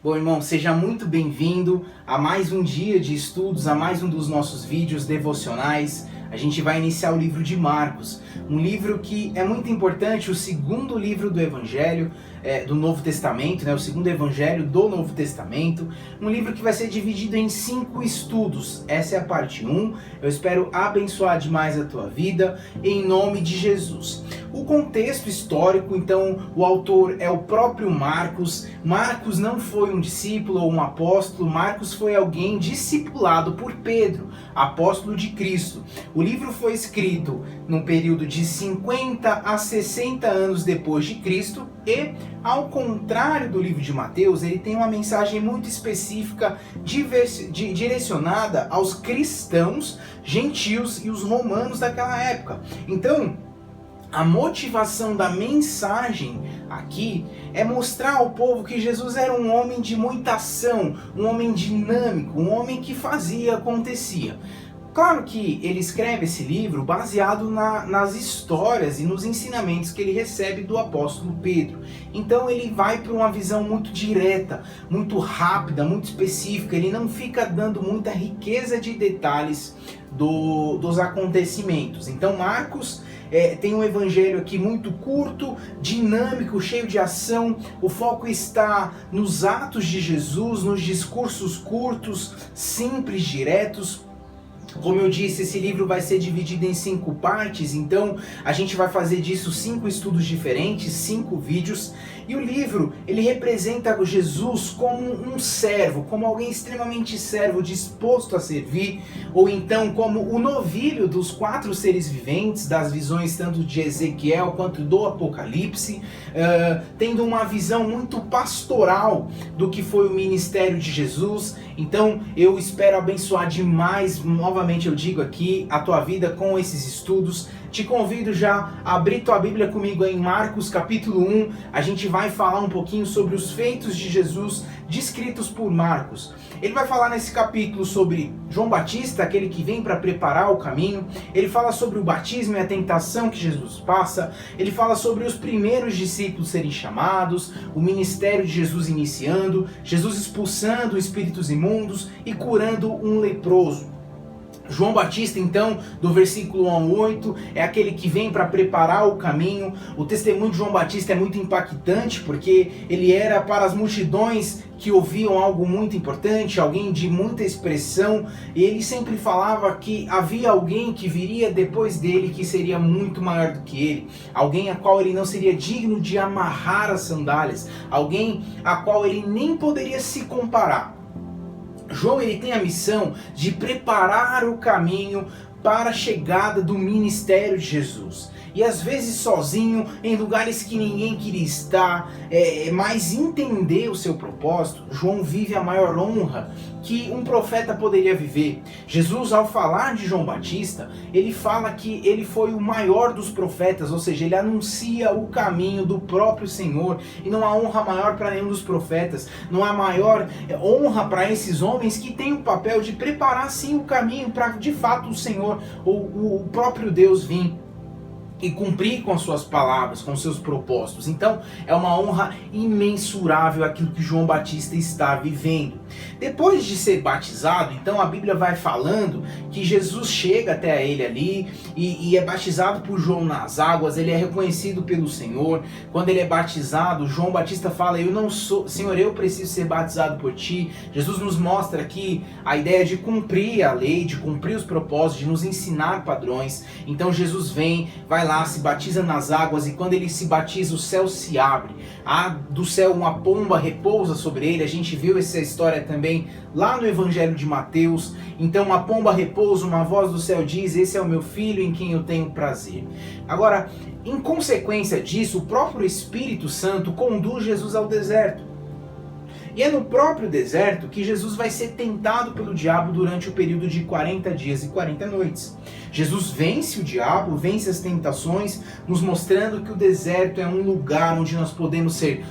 Bom, irmão, seja muito bem-vindo a mais um dia de estudos, a mais um dos nossos vídeos devocionais. A gente vai iniciar o livro de Marcos, um livro que é muito importante, o segundo livro do Evangelho do Novo Testamento, né? O segundo Evangelho do Novo Testamento, um livro que vai ser dividido em 5 estudos. Essa é a parte 1, eu espero abençoar demais a tua vida, em nome de Jesus. O contexto histórico, então, o autor é o próprio Marcos. Marcos não foi um discípulo ou um apóstolo, Marcos foi alguém discipulado por Pedro, apóstolo de Cristo. O livro foi escrito num período de 50 a 60 anos depois de Cristo e, ao contrário do livro de Mateus, ele tem uma mensagem muito específica direcionada aos cristãos, gentios e os romanos daquela época. Então, a motivação da mensagem aqui é mostrar ao povo que Jesus era um homem de muita ação, um homem dinâmico, um homem que fazia, acontecia. Claro que ele escreve esse livro baseado nas histórias e nos ensinamentos que ele recebe do apóstolo Pedro. Então ele vai para uma visão muito direta, muito rápida, muito específica. Ele não fica dando muita riqueza de detalhes dos acontecimentos. Então Marcos tem um evangelho aqui muito curto, dinâmico, cheio de ação. O foco está nos atos de Jesus, nos discursos curtos, simples, diretos. Como eu disse, esse livro vai ser dividido em 5 partes, então a gente vai fazer disso 5 estudos diferentes, 5 vídeos. E o livro, ele representa Jesus como um servo, como alguém extremamente servo, disposto a servir, ou então como o novilho dos 4 seres viventes, das visões tanto de Ezequiel quanto do Apocalipse, tendo uma visão muito pastoral do que foi o ministério de Jesus. Então eu espero abençoar demais, novamente eu digo aqui, a tua vida com esses estudos. Te convido já a abrir tua Bíblia comigo em Marcos capítulo 1. A gente vai falar um pouquinho sobre os feitos de Jesus descritos por Marcos. Ele vai falar nesse capítulo sobre João Batista, aquele que vem para preparar o caminho. Ele fala sobre o batismo e a tentação que Jesus passa. Ele fala sobre os primeiros discípulos serem chamados, o ministério de Jesus iniciando, Jesus expulsando espíritos imundos e curando um leproso. João Batista, então, do versículo 1 ao 8, é aquele que vem para preparar o caminho. O testemunho de João Batista é muito impactante, porque ele era para as multidões que ouviam algo muito importante, alguém de muita expressão, e ele sempre falava que havia alguém que viria depois dele que seria muito maior do que ele, alguém a qual ele não seria digno de amarrar as sandálias, alguém a qual ele nem poderia se comparar. João, ele tem a missão de preparar o caminho para a chegada do ministério de Jesus. E às vezes sozinho, em lugares que ninguém queria estar, mas entender o seu propósito. João vive a maior honra que um profeta poderia viver. Jesus, ao falar de João Batista, ele fala que ele foi o maior dos profetas, ou seja, ele anuncia o caminho do próprio Senhor. E não há honra maior para nenhum dos profetas, não há maior honra para esses homens que têm o papel de preparar sim o caminho para de fato o Senhor, ou o próprio Deus vir e cumprir com as suas palavras, com os seus propósitos. Então é uma honra imensurável aquilo que João Batista está vivendo. Depois de ser batizado, então a Bíblia vai falando que Jesus chega até ele ali e é batizado por João nas águas. Ele é reconhecido pelo Senhor. Quando ele é batizado, João Batista fala: eu não sou, Senhor, eu preciso ser batizado por ti. Jesus nos mostra aqui a ideia de cumprir a lei, de cumprir os propósitos, de nos ensinar padrões. Então Jesus vai lá, se batiza nas águas, e quando ele se batiza, o céu se abre. Do céu uma pomba repousa sobre ele. A gente viu essa história também lá no Evangelho de Mateus. Então uma pomba repousa, uma voz do céu diz: esse é o meu filho em quem eu tenho prazer. Agora, em consequência disso, o próprio Espírito Santo conduz Jesus ao deserto. E é no próprio deserto que Jesus vai ser tentado pelo diabo durante o período de 40 dias e 40 noites. Jesus vence o diabo, vence as tentações, nos mostrando que o deserto é um lugar onde nós podemos ser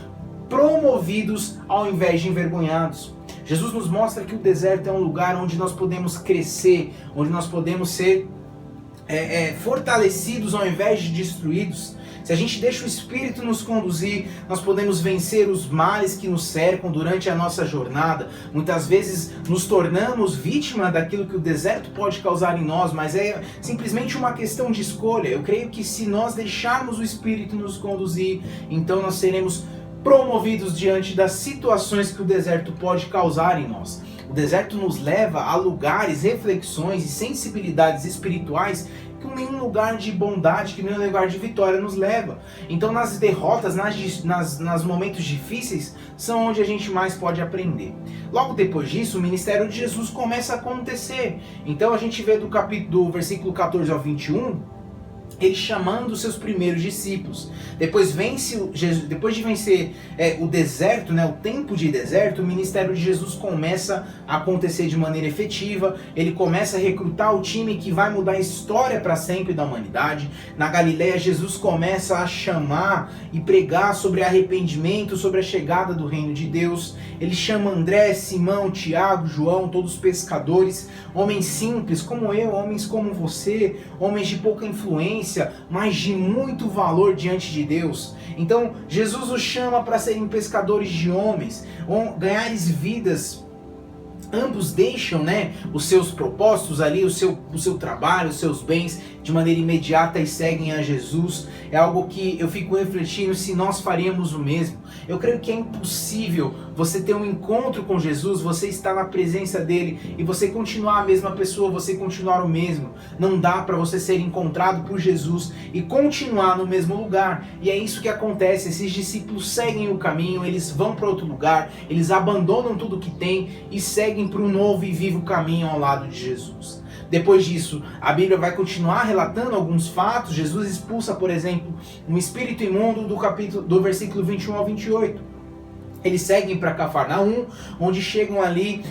promovidos ao invés de envergonhados. Jesus nos mostra que o deserto é um lugar onde nós podemos crescer, onde nós podemos ser fortalecidos ao invés de destruídos. Se a gente deixa o Espírito nos conduzir, nós podemos vencer os males que nos cercam durante a nossa jornada. Muitas vezes nos tornamos vítima daquilo que o deserto pode causar em nós, mas é simplesmente uma questão de escolha. Eu creio que se nós deixarmos o Espírito nos conduzir, então nós seremos promovidos diante das situações que o deserto pode causar em nós. O deserto nos leva a lugares, reflexões e sensibilidades espirituais que nenhum lugar de bondade, que nenhum lugar de vitória nos leva. Então nas derrotas, nas momentos difíceis, são onde a gente mais pode aprender. Logo depois disso, o ministério de Jesus começa a acontecer. Então a gente vê do versículo 14 ao 21, ele chamando os seus primeiros discípulos. Depois de vencer o deserto, o tempo de deserto, o ministério de Jesus começa a acontecer de maneira efetiva. Ele começa a recrutar o time que vai mudar a história para sempre da humanidade. Na Galileia, Jesus começa a chamar e pregar sobre arrependimento, sobre a chegada do reino de Deus. Ele chama André, Simão, Tiago, João, todos pescadores, homens simples como eu, homens como você, homens de pouca influência, mas de muito valor diante de Deus. Então Jesus os chama para serem pescadores de homens, ganhares vidas. Ambos deixam os seus propósitos ali, o seu trabalho, os seus bens de maneira imediata e seguem a Jesus. É algo que eu fico refletindo se nós faríamos o mesmo. Eu creio que é impossível você ter um encontro com Jesus, você estar na presença dele e você continuar a mesma pessoa, você continuar o mesmo. Não dá para você ser encontrado por Jesus e continuar no mesmo lugar. E é isso que acontece. Esses discípulos seguem o caminho, eles vão para outro lugar, eles abandonam tudo que têm e seguem para um novo e vivo caminho ao lado de Jesus. Depois disso, a Bíblia vai continuar relatando alguns fatos. Jesus expulsa, por exemplo, um espírito imundo do versículo 21 ao 28. Eles seguem para Cafarnaum, onde chegam ali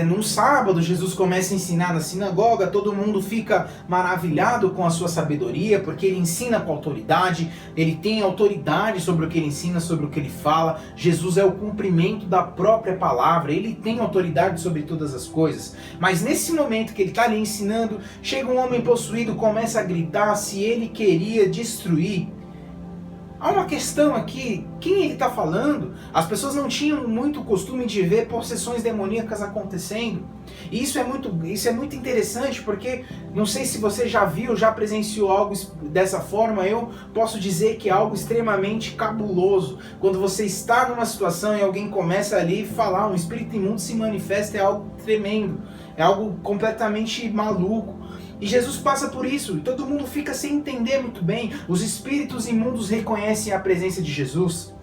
num sábado. Jesus começa a ensinar na sinagoga, todo mundo fica maravilhado com a sua sabedoria, porque ele ensina com autoridade, ele tem autoridade sobre o que ele ensina, sobre o que ele fala. Jesus é o cumprimento da própria palavra, ele tem autoridade sobre todas as coisas. Mas nesse momento que ele está ali ensinando, chega um homem possuído, começa a gritar se ele queria destruir. Há uma questão aqui, quem ele está falando? As pessoas não tinham muito costume de ver possessões demoníacas acontecendo. E isso é muito interessante, porque não sei se você já viu, já presenciou algo dessa forma. Eu posso dizer que é algo extremamente cabuloso. Quando você está numa situação e alguém começa ali a falar, um espírito imundo se manifesta, é algo tremendo, é algo completamente maluco. E Jesus passa por isso, e todo mundo fica sem entender muito bem. Os espíritos imundos reconhecem a presença de Jesus.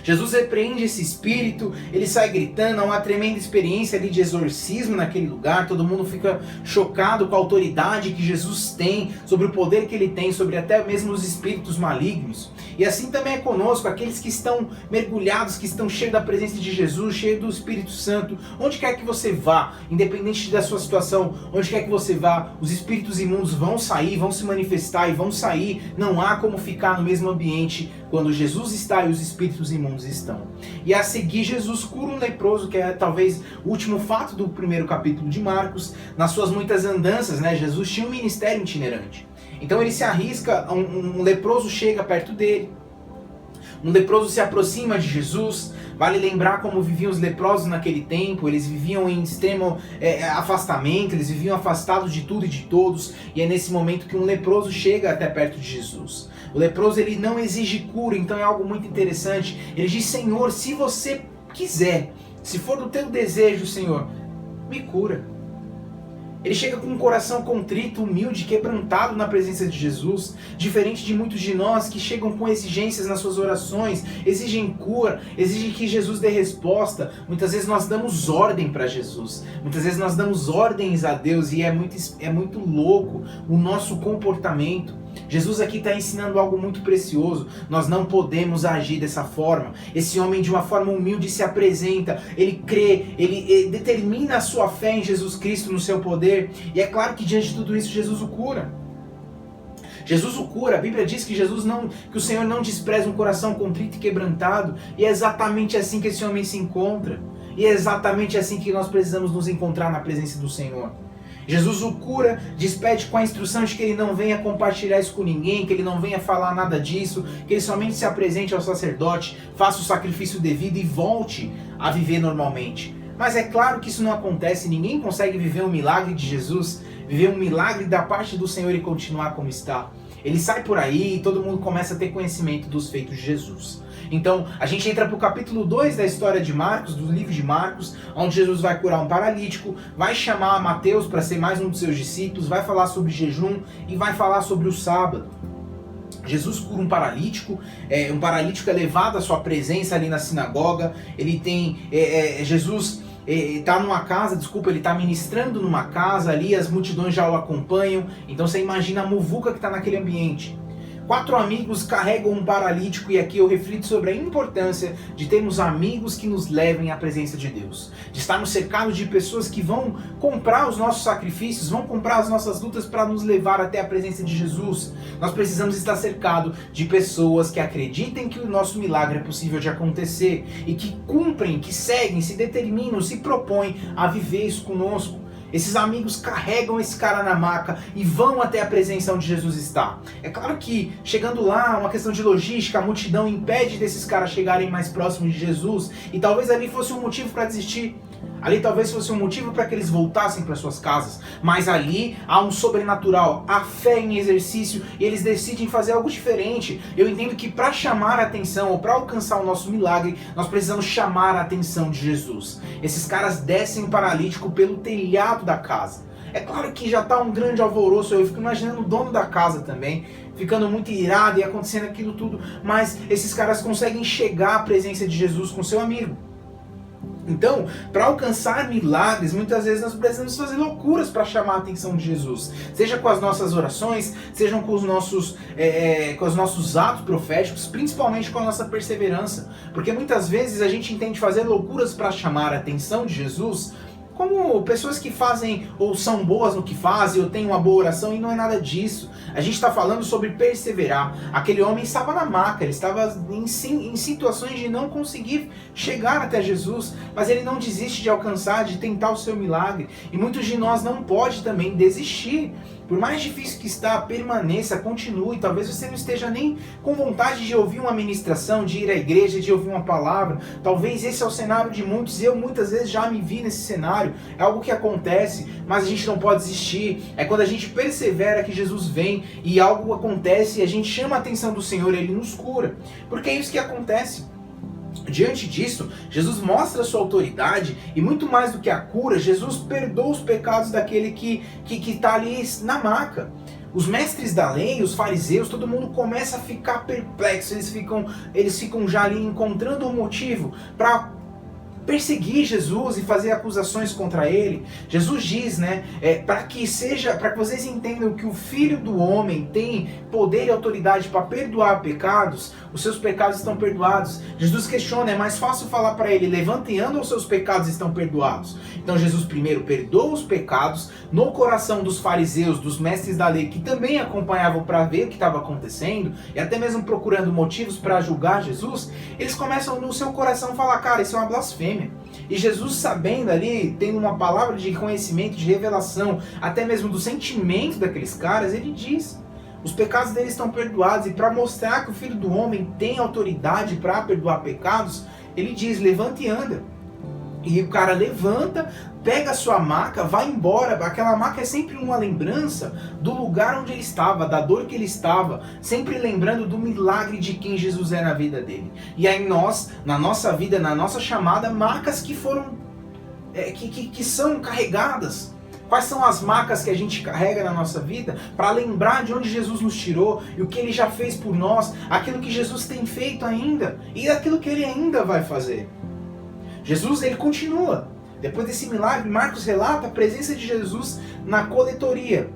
Jesus repreende esse espírito, ele sai gritando, há uma tremenda experiência ali de exorcismo naquele lugar, todo mundo fica chocado com a autoridade que Jesus tem, sobre o poder que ele tem, sobre até mesmo os espíritos malignos. E assim também é conosco, aqueles que estão mergulhados, que estão cheios da presença de Jesus, cheios do Espírito Santo. Onde quer que você vá, independente da sua situação, onde quer que você vá, os espíritos imundos vão sair, vão se manifestar e vão sair. Não há como ficar no mesmo ambiente quando Jesus está e os espíritos imundos estão. E a seguir, Jesus cura um leproso, que é talvez o último fato do primeiro capítulo de Marcos. Nas suas muitas andanças, Jesus tinha um ministério itinerante. Então ele se arrisca, um leproso chega perto dele, um leproso se aproxima de Jesus. Vale lembrar como viviam os leprosos naquele tempo. Eles viviam em extremo afastamento, eles viviam afastados de tudo e de todos, e é nesse momento que um leproso chega até perto de Jesus. O leproso, ele não exige cura, então é algo muito interessante. Ele diz: Senhor, se você quiser, se for do teu desejo, Senhor, me cura. Ele chega com um coração contrito, humilde, quebrantado na presença de Jesus, diferente de muitos de nós que chegam com exigências nas suas orações, exigem cura, exigem que Jesus dê resposta. Muitas vezes nós damos ordem para Jesus, muitas vezes nós damos ordens a Deus, e é muito louco o nosso comportamento. Jesus aqui está ensinando algo muito precioso. Nós não podemos agir dessa forma. Esse homem, de uma forma humilde, se apresenta, ele crê, ele determina a sua fé em Jesus Cristo, no seu poder, e é claro que diante de tudo isso Jesus o cura. Jesus o cura. A Bíblia diz que que o Senhor não despreza um coração contrito e quebrantado, e é exatamente assim que esse homem se encontra, e é exatamente assim que nós precisamos nos encontrar na presença do Senhor. Jesus o cura, despede com a instrução de que ele não venha compartilhar isso com ninguém, que ele não venha falar nada disso, que ele somente se apresente ao sacerdote, faça o sacrifício devido e volte a viver normalmente. Mas é claro que isso não acontece, ninguém consegue viver um milagre de Jesus, viver um milagre da parte do Senhor e continuar como está. Ele sai por aí e todo mundo começa a ter conhecimento dos feitos de Jesus. Então, a gente entra para o capítulo 2 da história de Marcos, do livro de Marcos, onde Jesus vai curar um paralítico, vai chamar Mateus para ser mais um dos seus discípulos, vai falar sobre jejum e vai falar sobre o sábado. Jesus cura um paralítico é levado à sua presença ali na sinagoga, Jesus está numa casa, ele está ministrando numa casa ali, as multidões já o acompanham, então você imagina a muvuca que está naquele ambiente. 4 amigos carregam um paralítico e aqui eu reflito sobre a importância de termos amigos que nos levem à presença de Deus. De estarmos cercados de pessoas que vão comprar os nossos sacrifícios, vão comprar as nossas lutas para nos levar até a presença de Jesus. Nós precisamos estar cercados de pessoas que acreditem que o nosso milagre é possível de acontecer e que cumprem, que seguem, se determinam, se propõem a viver isso conosco. Esses amigos carregam esse cara na maca e vão até a presença onde Jesus está. É claro que, chegando lá, uma questão de logística, a multidão impede desses caras chegarem mais próximos de Jesus e talvez ali fosse um motivo para desistir. Ali talvez fosse um motivo para que eles voltassem para suas casas. Mas ali há um sobrenatural, a fé em exercício e eles decidem fazer algo diferente. Eu entendo que para chamar a atenção ou para alcançar o nosso milagre, nós precisamos chamar a atenção de Jesus. Esses caras descem o paralítico pelo telhado da casa. É claro que já está um grande alvoroço, eu fico imaginando o dono da casa também, ficando muito irado e acontecendo aquilo tudo, mas esses caras conseguem chegar à presença de Jesus com seu amigo. Então, para alcançar milagres, muitas vezes nós precisamos fazer loucuras para chamar a atenção de Jesus. Seja com as nossas orações, sejam com os nossos atos proféticos, principalmente com a nossa perseverança. Porque muitas vezes a gente entende fazer loucuras para chamar a atenção de Jesus como pessoas que fazem ou são boas no que fazem ou têm uma boa oração, e não é nada disso. A gente está falando sobre perseverar. Aquele homem estava na maca, ele estava em situações de não conseguir chegar até Jesus, mas ele não desiste de alcançar, de tentar o seu milagre. E muitos de nós não podem também desistir. Por mais difícil que está, permaneça, continue. Talvez você não esteja nem com vontade de ouvir uma ministração, de ir à igreja, de ouvir uma palavra. Talvez esse é o cenário de muitos, e eu muitas vezes já me vi nesse cenário. É algo que acontece, mas a gente não pode desistir. É quando a gente persevera que Jesus vem e algo acontece e a gente chama a atenção do Senhor e Ele nos cura. Porque é isso que acontece. Diante disso, Jesus mostra a sua autoridade e muito mais do que a cura, Jesus perdoa os pecados daquele que está ali na maca. Os mestres da lei, os fariseus, todo mundo começa a ficar perplexo, eles ficam já ali encontrando um motivo para perseguir Jesus e fazer acusações contra ele. Jesus diz, para que vocês entendam que o Filho do Homem tem poder e autoridade para perdoar pecados, os seus pecados estão perdoados. Jesus questiona, é mais fácil falar para ele, levanta e anda, ou seus pecados estão perdoados? Então Jesus primeiro perdoa os pecados no coração dos fariseus, dos mestres da lei, que também acompanhavam para ver o que estava acontecendo, e até mesmo procurando motivos para julgar Jesus. Eles começam no seu coração a falar, cara, isso é uma blasfêmia. E Jesus, sabendo ali, tendo uma palavra de conhecimento, de revelação, até mesmo do sentimento daqueles caras, ele diz, os pecados deles estão perdoados. E para mostrar que o Filho do Homem tem autoridade para perdoar pecados, ele diz, levanta e anda. E o cara levanta, pega a sua maca, vai embora. Aquela maca é sempre uma lembrança do lugar onde ele estava, da dor que ele estava, sempre lembrando do milagre de quem Jesus é na vida dele. E aí nós, na nossa vida, na nossa chamada, macas que foram, que são carregadas. Quais são as macas que a gente carrega na nossa vida para lembrar de onde Jesus nos tirou e o que Ele já fez por nós, aquilo que Jesus tem feito ainda e aquilo que Ele ainda vai fazer. Jesus, ele continua. Depois desse milagre, Marcos relata a presença de Jesus na coletoria,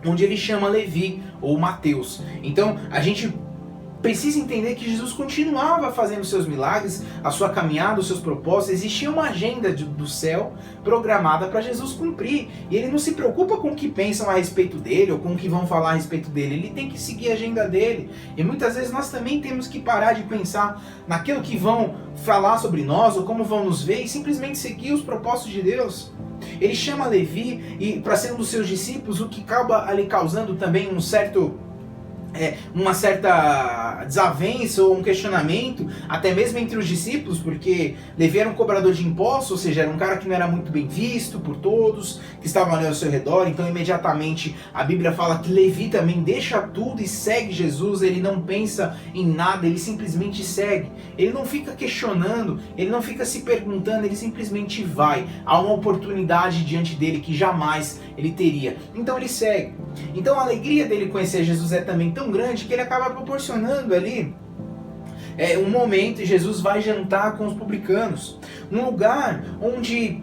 onde ele chama Levi ou Mateus. Então, a gente precisa entender que Jesus continuava fazendo seus milagres, a sua caminhada, os seus propósitos. Existia uma agenda do céu programada para Jesus cumprir. E ele não se preocupa com o que pensam a respeito dele ou com o que vão falar a respeito dele. Ele tem que seguir a agenda dele. E muitas vezes nós também temos que parar de pensar naquilo que vão falar sobre nós ou como vão nos ver e simplesmente seguir os propósitos de Deus. Ele chama Levi e para ser um dos seus discípulos, o que acaba ali causando também uma certa desavença ou um questionamento, até mesmo entre os discípulos, porque Levi era um cobrador de impostos, ou seja, era um cara que não era muito bem visto por todos, que estavam ali ao seu redor. Então imediatamente a Bíblia fala que Levi também deixa tudo e segue Jesus. Ele não pensa em nada, ele simplesmente segue, ele não fica questionando, ele não fica se perguntando, ele simplesmente vai. Há uma oportunidade diante dele que jamais ele teria, então ele segue. Então a alegria dele conhecer Jesus é também tão grande que ele acaba proporcionando ali um momento, e Jesus vai jantar com os publicanos, num lugar onde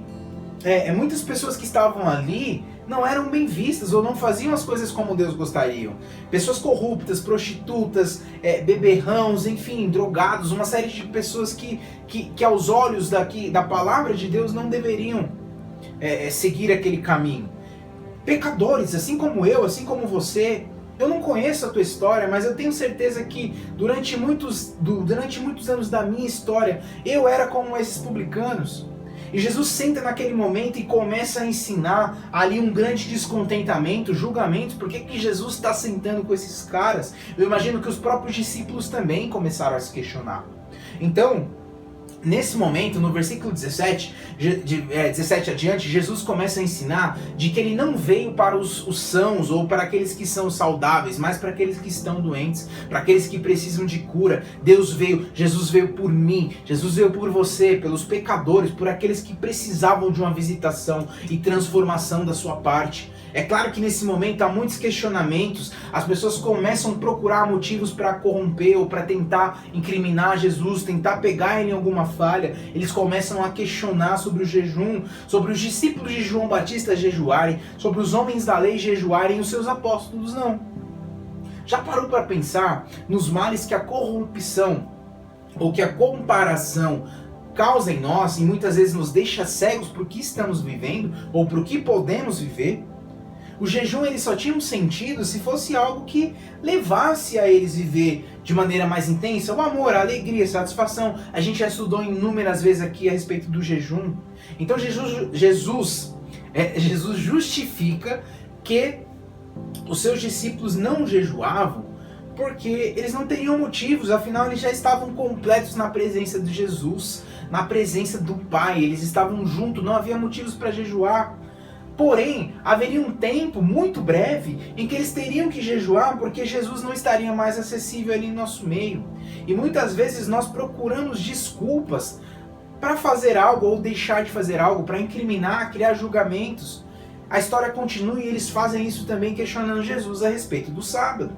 muitas pessoas que estavam ali não eram bem vistas ou não faziam as coisas como Deus gostaria. Pessoas corruptas, prostitutas, beberrãos, enfim, drogados, uma série de pessoas que aos olhos da palavra de Deus não deveriam seguir aquele caminho. Pecadores, assim como eu, assim como você. Eu não conheço a tua história, mas eu tenho certeza que durante muitos anos da minha história, eu era como esses publicanos. E Jesus senta naquele momento e começa a ensinar ali um grande descontentamento, julgamento. Por que Jesus está sentando com esses caras? Eu imagino que os próprios discípulos também começaram a se questionar. Então, nesse momento, no versículo 17 adiante, Jesus começa a ensinar de que ele não veio para os sãos ou para aqueles que são saudáveis, mas para aqueles que estão doentes, para aqueles que precisam de cura. Jesus veio por mim, Jesus veio por você, pelos pecadores, por aqueles que precisavam de uma visitação e transformação da sua parte. É claro que nesse momento há muitos questionamentos, as pessoas começam a procurar motivos para corromper ou para tentar incriminar Jesus, tentar pegar ele em alguma falha. Eles começam a questionar sobre o jejum, sobre os discípulos de João Batista jejuarem, sobre os homens da lei jejuarem e os seus apóstolos não. Já parou para pensar nos males que a corrupção ou que a comparação causa em nós e muitas vezes nos deixa cegos para o que estamos vivendo ou para o que podemos viver? O jejum ele só tinha um sentido se fosse algo que levasse a eles viver de maneira mais intensa o amor, a alegria, a satisfação. A gente já estudou inúmeras vezes aqui a respeito do jejum. Então Jesus justifica que os seus discípulos não jejuavam porque eles não teriam motivos, afinal eles já estavam completos na presença de Jesus, na presença do Pai, eles estavam juntos, não havia motivos para jejuar. Porém, haveria um tempo muito breve em que eles teriam que jejuar porque Jesus não estaria mais acessível ali em nosso meio. E muitas vezes nós procuramos desculpas para fazer algo ou deixar de fazer algo, para incriminar, criar julgamentos. A história continua e eles fazem isso também questionando Jesus a respeito do sábado.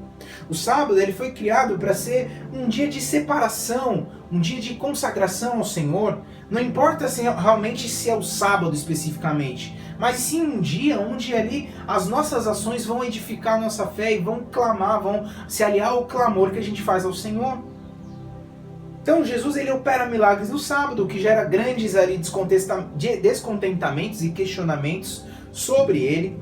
O sábado ele foi criado para ser um dia de separação, um dia de consagração ao Senhor. Não importa realmente se é o sábado especificamente, mas sim um dia onde ali as nossas ações vão edificar a nossa fé e vão clamar, vão se aliar ao clamor que a gente faz ao Senhor. Então Jesus ele opera milagres no sábado, o que gera grandes ali descontentamentos e questionamentos sobre ele.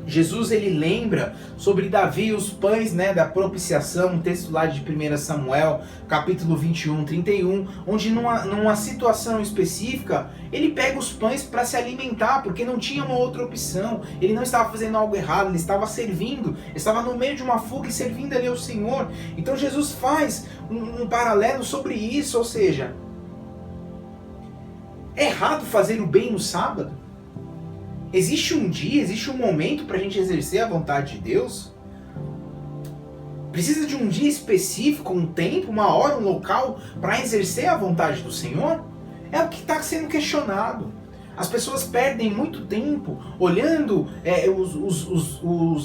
Jesus ele lembra sobre Davi e os pães da propiciação, um texto lá de 1 Samuel, capítulo 21, 31, onde numa situação específica, ele pega os pães para se alimentar, porque não tinha uma outra opção, ele não estava fazendo algo errado, ele estava servindo, estava no meio de uma fuga e servindo ali ao Senhor. Então Jesus faz um paralelo sobre isso, ou seja, é errado fazer o bem no sábado? Existe um dia, existe um momento para a gente exercer a vontade de Deus? Precisa de um dia específico, um tempo, uma hora, um local para exercer a vontade do Senhor? É o que está sendo questionado. As pessoas perdem muito tempo olhando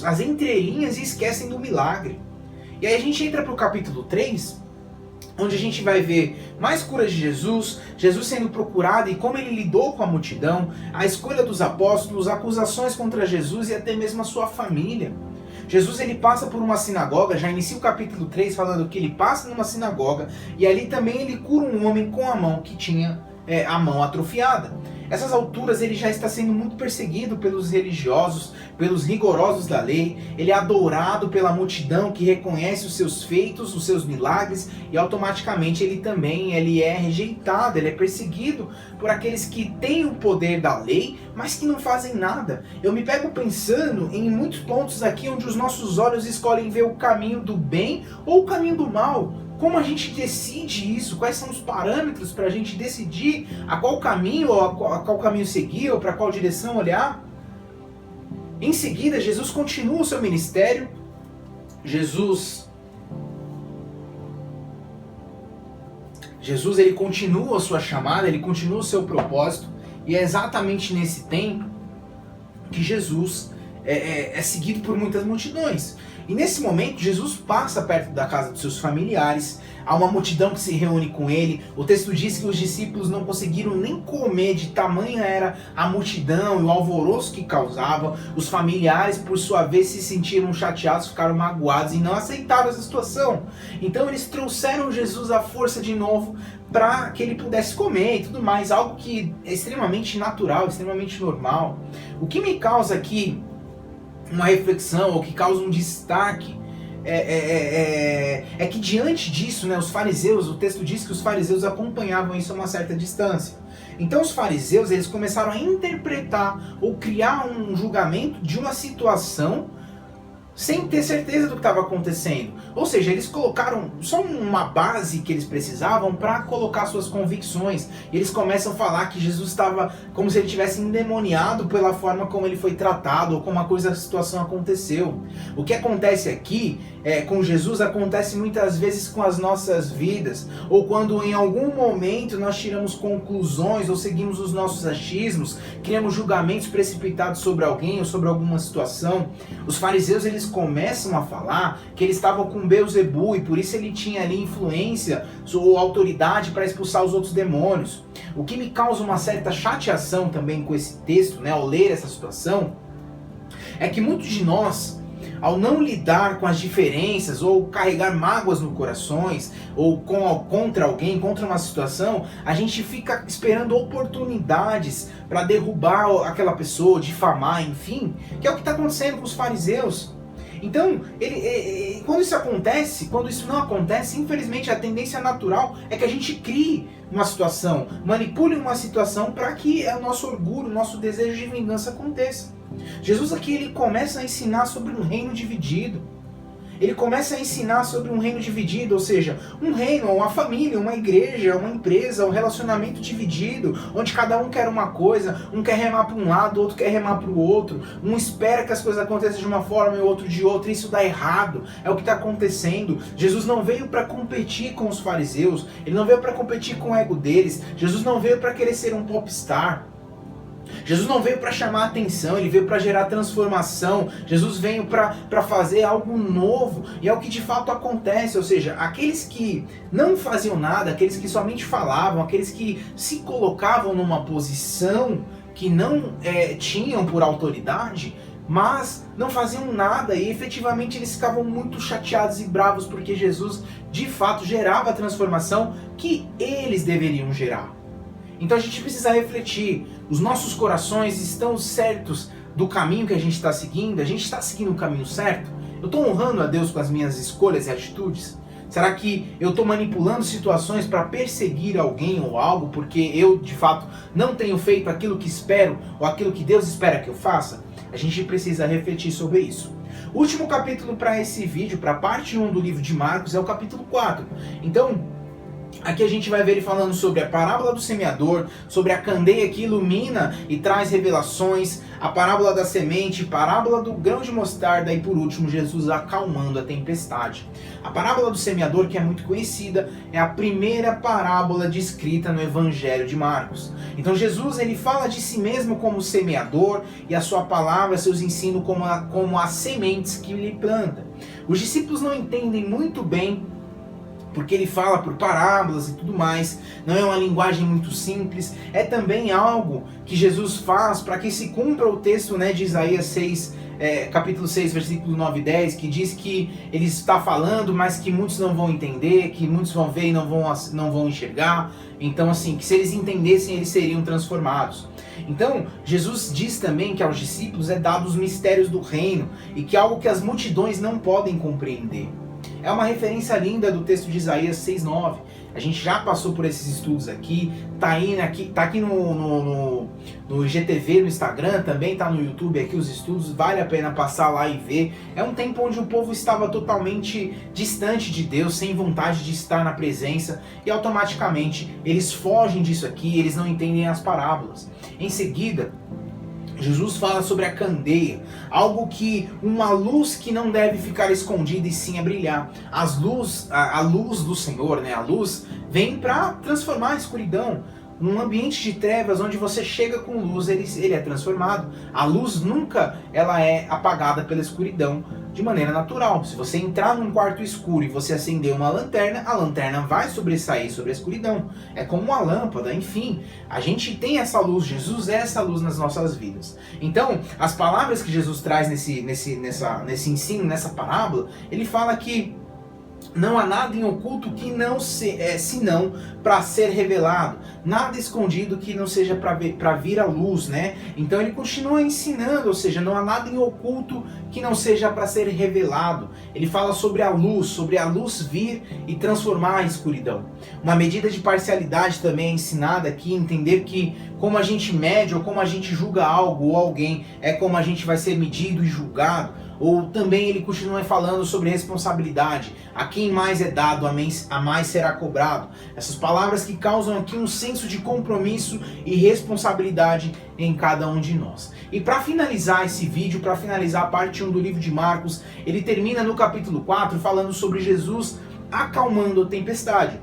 as entrelinhas e esquecem do milagre. E aí a gente entra para o capítulo 3, onde a gente vai ver mais curas de Jesus, Jesus sendo procurado e como ele lidou com a multidão, a escolha dos apóstolos, acusações contra Jesus e até mesmo a sua família. Jesus ele passa por uma sinagoga, já inicia o capítulo 3 falando que ele passa numa sinagoga e ali também ele cura um homem com a mão que tinha a mão atrofiada. Essas alturas ele já está sendo muito perseguido pelos religiosos, pelos rigorosos da lei. Ele é adorado pela multidão que reconhece os seus feitos, os seus milagres, e automaticamente ele é rejeitado, ele é perseguido por aqueles que têm o poder da lei, mas que não fazem nada. Eu me pego pensando em muitos pontos aqui onde os nossos olhos escolhem ver o caminho do bem ou o caminho do mal. Como a gente decide isso? Quais são os parâmetros para a gente decidir a qual caminho ou a qual caminho seguir ou para qual direção olhar? Em seguida, Jesus continua o seu ministério. Jesus ele continua a sua chamada, ele continua o seu propósito, e é exatamente nesse tempo que Jesus é seguido por muitas multidões. E nesse momento, Jesus passa perto da casa dos seus familiares, há uma multidão que se reúne com ele. O texto diz que os discípulos não conseguiram nem comer, de tamanha era a multidão e o alvoroço que causava. Os familiares, por sua vez, se sentiram chateados, ficaram magoados e não aceitaram essa situação. Então eles trouxeram Jesus à força de novo para que ele pudesse comer e tudo mais, algo que é extremamente natural, extremamente normal. O que me causa aqui uma reflexão, ou que causa um destaque, é que diante disso, né, os fariseus, o texto diz que os fariseus acompanhavam isso a uma certa distância. Então os fariseus, eles começaram a interpretar ou criar um julgamento de uma situação sem ter certeza do que estava acontecendo. Ou seja, eles colocaram só uma base que eles precisavam para colocar suas convicções. E eles começam a falar que Jesus estava como se ele tivesse endemoniado pela forma como ele foi tratado, ou como a situação aconteceu. O que acontece aqui com Jesus acontece muitas vezes com as nossas vidas, ou quando em algum momento nós tiramos conclusões ou seguimos os nossos achismos, criamos julgamentos precipitados sobre alguém ou sobre alguma situação. Os fariseus, eles começam a falar que eles estavam com Beelzebu e por isso ele tinha ali influência ou autoridade para expulsar os outros demônios. O que me causa uma certa chateação também com esse texto, né, ao ler essa situação, é que muitos de nós, ao não lidar com as diferenças ou carregar mágoas no corações ou contra alguém, contra uma situação, a gente fica esperando oportunidades para derrubar aquela pessoa, difamar, enfim, que é o que está acontecendo com os fariseus. Então, quando isso não acontece, infelizmente a tendência natural é que a gente crie uma situação, manipule uma situação para que o nosso orgulho, o nosso desejo de vingança aconteça. Jesus aqui ele começa a ensinar sobre um reino dividido. Ele começa a ensinar sobre um reino dividido, ou seja, um reino, uma família, uma igreja, uma empresa, um relacionamento dividido, onde cada um quer uma coisa, um quer remar para um lado, outro quer remar para o outro, um espera que as coisas aconteçam de uma forma e o outro de outra, isso dá errado, é o que está acontecendo. Jesus não veio para competir com os fariseus, ele não veio para competir com o ego deles, Jesus não veio para querer ser um popstar. Jesus não veio para chamar atenção, ele veio para gerar transformação. Jesus veio para fazer algo novo, e é o que de fato acontece. Ou seja, aqueles que não faziam nada, aqueles que somente falavam, aqueles que se colocavam numa posição que não tinham por autoridade, mas não faziam nada, e efetivamente eles ficavam muito chateados e bravos porque Jesus de fato gerava a transformação que eles deveriam gerar. Então a gente precisa refletir, os nossos corações estão certos do caminho que a gente está seguindo? A gente está seguindo o caminho certo? Eu estou honrando a Deus com as minhas escolhas e atitudes? Será que eu estou manipulando situações para perseguir alguém ou algo porque eu de fato não tenho feito aquilo que espero ou aquilo que Deus espera que eu faça? A gente precisa refletir sobre isso. O último capítulo para esse vídeo, para a parte 1 do livro de Marcos, é o capítulo 4. Então, aqui a gente vai ver ele falando sobre a parábola do semeador, sobre a candeia que ilumina e traz revelações, a parábola da semente, parábola do grão de mostarda e por último Jesus acalmando a tempestade. A parábola do semeador, que é muito conhecida, é a primeira parábola descrita no Evangelho de Marcos. Então Jesus ele fala de si mesmo como semeador e a sua palavra, seus ensinos como as sementes que ele planta. Os discípulos não entendem muito bem porque ele fala por parábolas e tudo mais, não é uma linguagem muito simples, é também algo que Jesus faz para que se cumpra o texto, né, de Isaías 6, capítulo 6, versículo 9 e 10, que diz que ele está falando, mas que muitos não vão entender, que muitos vão ver e não vão enxergar. Então, assim, que se eles entendessem, eles seriam transformados. Então, Jesus diz também que aos discípulos é dado os mistérios do reino, e que é algo que as multidões não podem compreender. É uma referência linda do texto de Isaías 6:9. A gente já passou por esses estudos aqui, tá aqui no IGTV, no Instagram, também tá no YouTube aqui os estudos, vale a pena passar lá e ver. É um tempo onde o povo estava totalmente distante de Deus, sem vontade de estar na presença, e automaticamente eles fogem disso aqui, eles não entendem as parábolas. Em seguida, Jesus fala sobre a candeia, algo que, uma luz que não deve ficar escondida e sim a brilhar. A luz do Senhor, né? A luz vem para transformar a escuridão. Num ambiente de trevas, onde você chega com luz, ele é transformado. A luz nunca ela é apagada pela escuridão de maneira natural. Se você entrar num quarto escuro e você acender uma lanterna, a lanterna vai sobressair sobre a escuridão. É como uma lâmpada, enfim. A gente tem essa luz, Jesus é essa luz nas nossas vidas. Então, as palavras que Jesus traz nesse ensino, nessa parábola, ele fala que não há nada em oculto que não senão para ser revelado, nada escondido que não seja para vir à luz, né? Então ele continua ensinando, ou seja, não há nada em oculto que não seja para ser revelado. Ele fala sobre a luz vir e transformar a escuridão. Uma medida de parcialidade também é ensinada aqui, entender que como a gente mede ou como a gente julga algo ou alguém é como a gente vai ser medido e julgado. Ou também ele continua falando sobre responsabilidade. A quem mais é dado, a mais será cobrado. Essas palavras que causam aqui um senso de compromisso e responsabilidade em cada um de nós. E para finalizar esse vídeo, para finalizar a parte 1 do livro de Marcos, ele termina no capítulo 4 falando sobre Jesus acalmando a tempestade.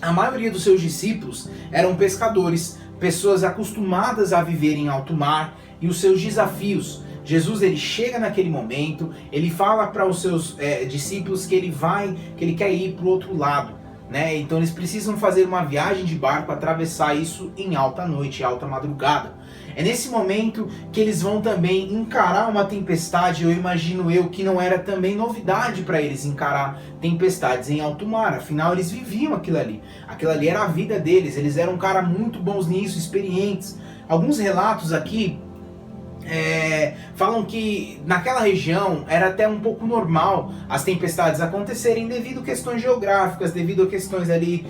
A maioria dos seus discípulos eram pescadores, pessoas acostumadas a viver em alto mar, e os seus desafios. Jesus ele chega naquele momento, ele fala para os seus discípulos que ele quer ir para o outro lado, né? Então eles precisam fazer uma viagem de barco, atravessar isso em alta noite, alta madrugada. É nesse momento que eles vão também encarar uma tempestade. Eu imagino que não era também novidade para eles encarar tempestades em alto mar, afinal eles viviam aquilo ali era a vida deles, eles eram caras muito bons nisso, experientes. Alguns relatos aqui falam que naquela região era até um pouco normal as tempestades acontecerem devido a questões geográficas, devido a questões ali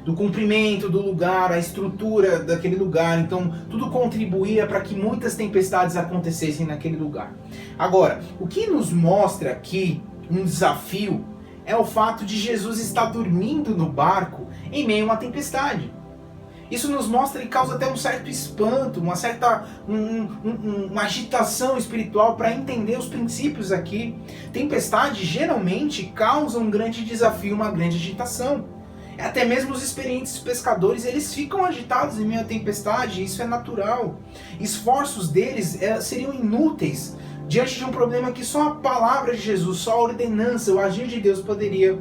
do comprimento do lugar, a estrutura daquele lugar. Então tudo contribuía para que muitas tempestades acontecessem naquele lugar. Agora, o que nos mostra aqui um desafio é o fato de Jesus estar dormindo no barco em meio a uma tempestade. Isso nos mostra e causa até um certo espanto, uma certa uma agitação espiritual para entender os princípios aqui. Tempestade geralmente causa um grande desafio, uma grande agitação. Até mesmo os experientes pescadores, eles ficam agitados em meio à tempestade, isso é natural. Esforços deles seriam inúteis diante de um problema que só a palavra de Jesus, só a ordenança, o agir de Deus poderia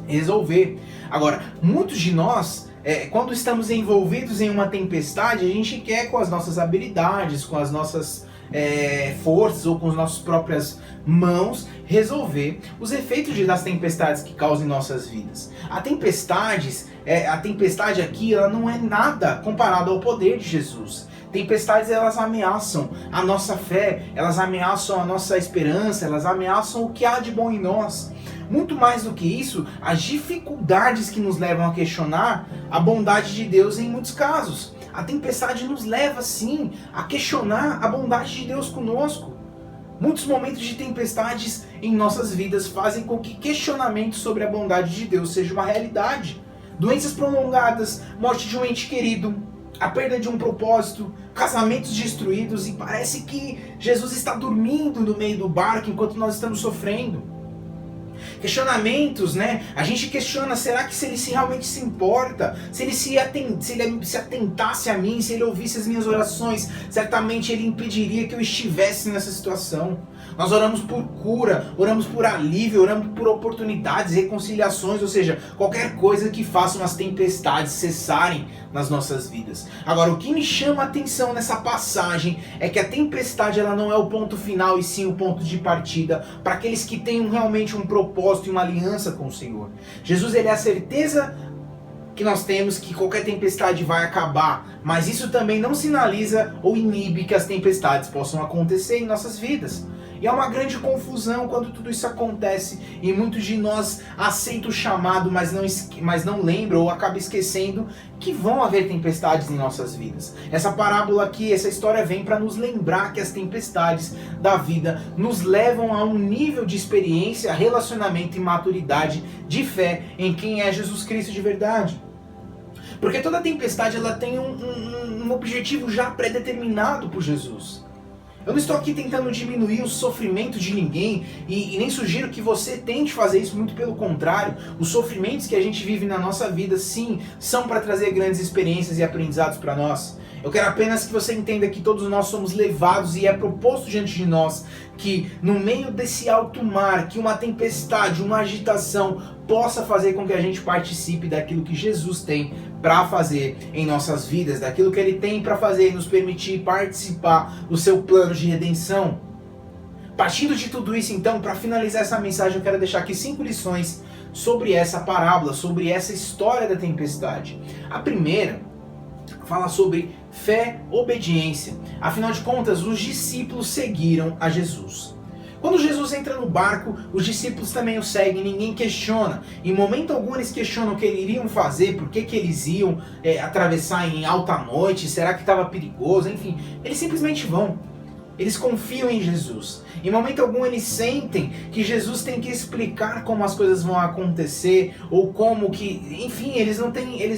resolver. Agora, muitos de nós, quando estamos envolvidos em uma tempestade, a gente quer com as nossas habilidades, com as nossas forças ou com as nossas próprias mãos resolver os efeitos das tempestades que causam em nossas vidas. A tempestade aqui, ela não é nada comparada ao poder de Jesus. Tempestades, elas ameaçam a nossa fé, elas ameaçam a nossa esperança, elas ameaçam o que há de bom em nós. Muito mais do que isso, as dificuldades que nos levam a questionar a bondade de Deus em muitos casos. A tempestade nos leva, sim, a questionar a bondade de Deus conosco. Muitos momentos de tempestades em nossas vidas fazem com que questionamentos sobre a bondade de Deus seja uma realidade. Doenças prolongadas, morte de um ente querido, a perda de um propósito, casamentos destruídos, e parece que Jesus está dormindo no meio do barco enquanto nós estamos sofrendo. Questionamentos, né? A gente questiona, será que se ele realmente se importa? Se ele se atentasse a mim, se ele ouvisse as minhas orações, certamente ele impediria que eu estivesse nessa situação. Nós oramos por cura, oramos por alívio, oramos por oportunidades, reconciliações, ou seja, qualquer coisa que faça as tempestades cessarem nas nossas vidas. Agora, o que me chama a atenção nessa passagem é que a tempestade ela não é o ponto final e sim o ponto de partida para aqueles que têm realmente um propósito e uma aliança com o Senhor. Jesus, ele é a certeza que nós temos que qualquer tempestade vai acabar, mas isso também não sinaliza ou inibe que as tempestades possam acontecer em nossas vidas. E é uma grande confusão quando tudo isso acontece e muitos de nós aceitam o chamado, mas não lembram ou acabam esquecendo que vão haver tempestades em nossas vidas. Essa parábola aqui, essa história vem para nos lembrar que as tempestades da vida nos levam a um nível de experiência, relacionamento e maturidade de fé em quem é Jesus Cristo de verdade. Porque toda tempestade ela tem um objetivo já pré-determinado por Jesus. Eu não estou aqui tentando diminuir o sofrimento de ninguém e nem sugiro que você tente fazer isso, muito pelo contrário. Os sofrimentos que a gente vive na nossa vida, sim, são para trazer grandes experiências e aprendizados para nós. Eu quero apenas que você entenda que todos nós somos levados e é proposto diante de nós que no meio desse alto mar, que uma tempestade, uma agitação possa fazer com que a gente participe daquilo que Jesus tem para fazer em nossas vidas, daquilo que Ele tem para fazer e nos permitir participar do seu plano de redenção. Partindo de tudo isso, então, para finalizar essa mensagem, eu quero deixar aqui 5 lições sobre essa parábola, sobre essa história da tempestade. A primeira fala sobre fé, obediência. Afinal de contas, os discípulos seguiram a Jesus. Quando Jesus entra no barco, os discípulos também o seguem, ninguém questiona. Em momento algum eles questionam o que eles iriam fazer, por que eles iam atravessar em alta noite, será que estava perigoso, enfim. Eles simplesmente vão. Eles confiam em Jesus. Em momento algum eles sentem que Jesus tem que explicar como as coisas vão acontecer, ou como que, enfim, eles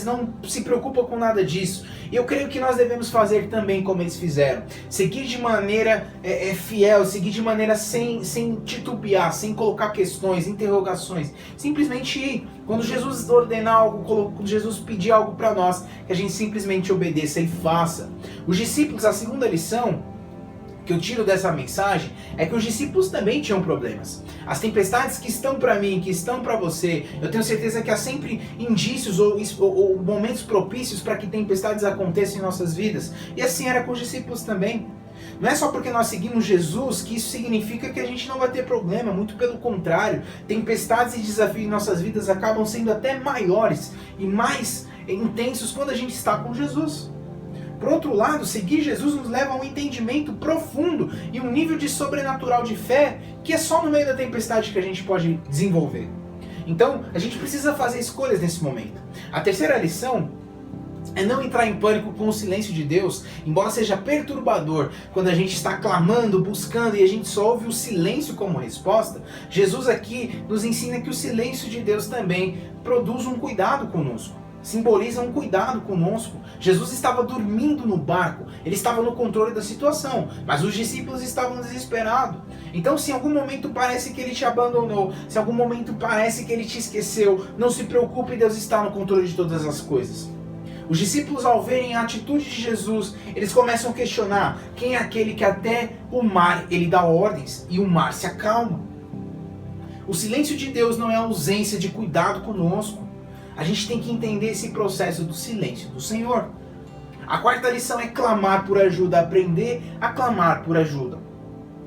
não se preocupam com nada disso. E eu creio que nós devemos fazer também como eles fizeram. Seguir de maneira fiel, seguir de maneira sem titubear, sem colocar questões, interrogações. Simplesmente ir. Quando Jesus ordenar algo, quando Jesus pedir algo para nós, que a gente simplesmente obedeça e faça. Os discípulos, a segunda lição que eu tiro dessa mensagem é que os discípulos também tinham problemas. As tempestades que estão para mim, que estão para você, eu tenho certeza que há sempre indícios ou momentos propícios para que tempestades aconteçam em nossas vidas. E assim era com os discípulos também. Não é só porque nós seguimos Jesus que isso significa que a gente não vai ter problema, muito pelo contrário. Tempestades e desafios em nossas vidas acabam sendo até maiores e mais intensos quando a gente está com Jesus. Por outro lado, seguir Jesus nos leva a um entendimento profundo e um nível de sobrenatural de fé que é só no meio da tempestade que a gente pode desenvolver. Então, a gente precisa fazer escolhas nesse momento. A terceira lição é não entrar em pânico com o silêncio de Deus, embora seja perturbador quando a gente está clamando, buscando e a gente só ouve o silêncio como resposta. Jesus aqui nos ensina que o silêncio de Deus também produz um cuidado conosco. Simboliza um cuidado conosco. Jesus estava dormindo no barco, ele estava no controle da situação, mas os discípulos estavam desesperados. Então, se em algum momento parece que ele te abandonou, se em algum momento parece que ele te esqueceu, não se preocupe, Deus está no controle de todas as coisas. Os discípulos, ao verem a atitude de Jesus, eles começam a questionar quem é aquele que até o mar ele dá ordens e o mar se acalma. O silêncio de Deus não é a ausência de cuidado conosco. A gente tem que entender esse processo do silêncio do Senhor. A quarta lição é clamar por ajuda, aprender a clamar por ajuda.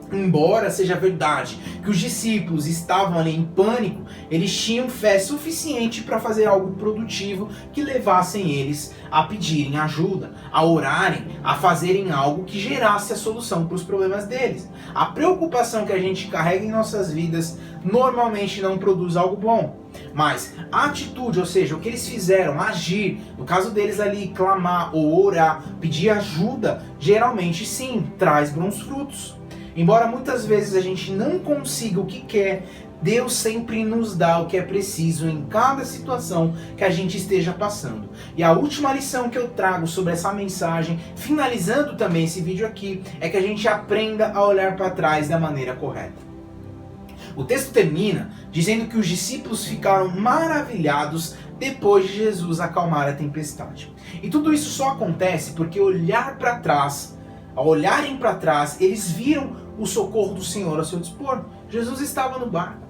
Embora seja verdade que os discípulos estavam ali em pânico, eles tinham fé suficiente para fazer algo produtivo que levassem eles a pedirem ajuda, a orarem, a fazerem algo que gerasse a solução para os problemas deles. A preocupação que a gente carrega em nossas vidas normalmente não produz algo bom. Mas a atitude, ou seja, o que eles fizeram, agir, no caso deles ali, clamar ou orar, pedir ajuda, geralmente sim, traz bons frutos. Embora muitas vezes a gente não consiga o que quer, Deus sempre nos dá o que é preciso em cada situação que a gente esteja passando. E a última lição que eu trago sobre essa mensagem, finalizando também esse vídeo aqui, é que a gente aprenda a olhar para trás da maneira correta. O texto termina dizendo que os discípulos ficaram maravilhados depois de Jesus acalmar a tempestade. E tudo isso só acontece porque olhar para trás ao olharem para trás, eles viram o socorro do Senhor a seu dispor. Jesus estava no barco.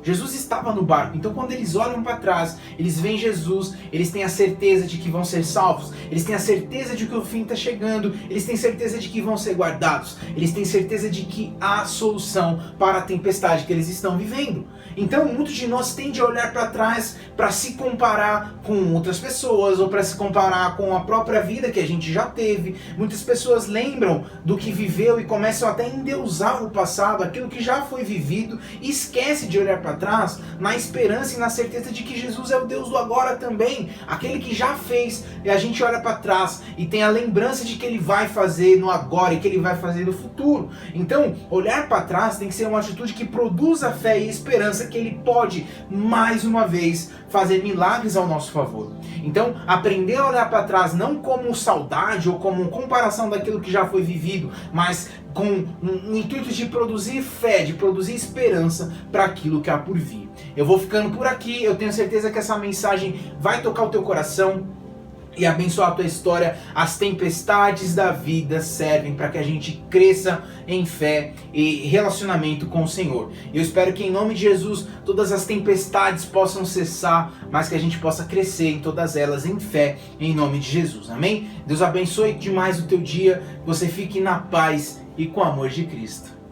Jesus estava no barco, então quando eles olham para trás, eles veem Jesus, eles têm a certeza de que vão ser salvos, eles têm a certeza de que o fim está chegando, eles têm certeza de que vão ser guardados, eles têm certeza de que há solução para a tempestade que eles estão vivendo. Então muitos de nós tendem a olhar para trás para se comparar com outras pessoas ou para se comparar com a própria vida que a gente já teve. Muitas pessoas lembram do que viveu e começam até a endeusar o passado, aquilo que já foi vivido, e esquece de olhar para trás na esperança e na certeza de que Jesus é o Deus do agora também, aquele que já fez, e a gente olha para trás e tem a lembrança de que ele vai fazer no agora e que ele vai fazer no futuro. Então olhar para trás tem que ser uma atitude que produza fé e esperança que ele pode mais uma vez fazer milagres ao nosso favor. Então aprender a olhar para trás não como saudade ou como comparação daquilo que já foi vivido, mas com um intuito de produzir fé, de produzir esperança para aquilo que há por vir. Eu vou ficando por aqui, eu tenho certeza que essa mensagem vai tocar o teu coração e abençoar a tua história. As tempestades da vida servem para que a gente cresça em fé e relacionamento com o Senhor. Eu espero que em nome de Jesus todas as tempestades possam cessar, mas que a gente possa crescer em todas elas em fé, em nome de Jesus. Amém? Deus abençoe demais o teu dia, que você fique na paz e com o amor de Cristo.